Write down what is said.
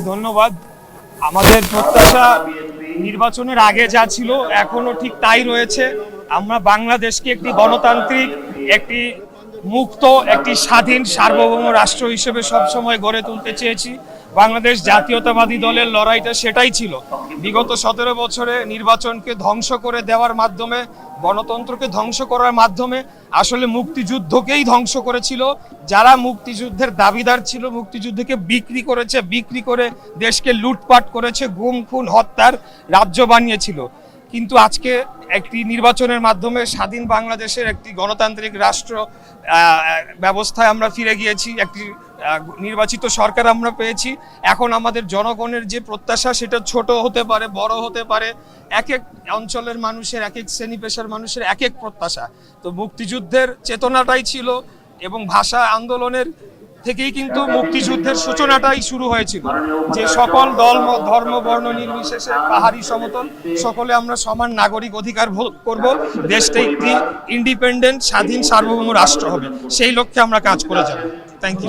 ধন্যবাদ। আমাদের প্রত্যাশা নির্বাচনের আগে যা ছিল এখনো ঠিক তাই রয়েছে। আমরা বাংলাদেশকে একটি গণতান্ত্রিক, একটি মুক্ত, একটি স্বাধীন সার্বভৌম রাষ্ট্র হিসেবে সবসময় গড়ে তুলতে চেয়েছি। বাংলাদেশ জাতীয়তাবাদী দলের লড়াইটা সেটাই ছিল। বিগত 17 বছরে নির্বাচনকে ধ্বংস করে দেওয়ার মাধ্যমে, গণতন্ত্রকে ধ্বংস করার মাধ্যমে আসলে মুক্তিযুদ্ধকেই ধ্বংস করেছিল। যারা মুক্তিযুদ্ধের দাবিদার ছিল, মুক্তিযুদ্ধকে বিক্রি করেছে, বিক্রি করে দেশকে লুটপাট করেছে, গুম খুন হত্যার রাজ্য বানিয়েছিল। কিন্তু আজকে একটি নির্বাচনের মাধ্যমে স্বাধীন বাংলাদেশের একটি গণতান্ত্রিক রাষ্ট্র ব্যবস্থায় আমরা ফিরে গিয়েছি, একটি নির্বাচিত সরকার আমরা পেয়েছি। এখন আমাদের জনগণের যে প্রত্যাশা সেটা ছোট হতে পারে, বড় হতে পারে, এক এক অঞ্চলের মানুষের, এক এক শ্রেণী পেশার মানুষের এক এক প্রত্যাশা। তো মুক্তিযুদ্ধের চেতনাটাই ছিল এবং ভাষা আন্দোলনের থেকেই কিন্তু মুক্তিযুদ্ধের সূচনাটাই শুরু হয়েছিল, যে সকল দল ধর্ম বর্ণ নির্বিশেষে পাহাড়ি সমতল সকলে আমরা সমান নাগরিক অধিকার ভোগ করব, দেশটা একটি ইন্ডিপেন্ডেন্ট স্বাধীন সার্বভৌম রাষ্ট্র হবে, সেই লক্ষ্যে আমরা কাজ করে যাব।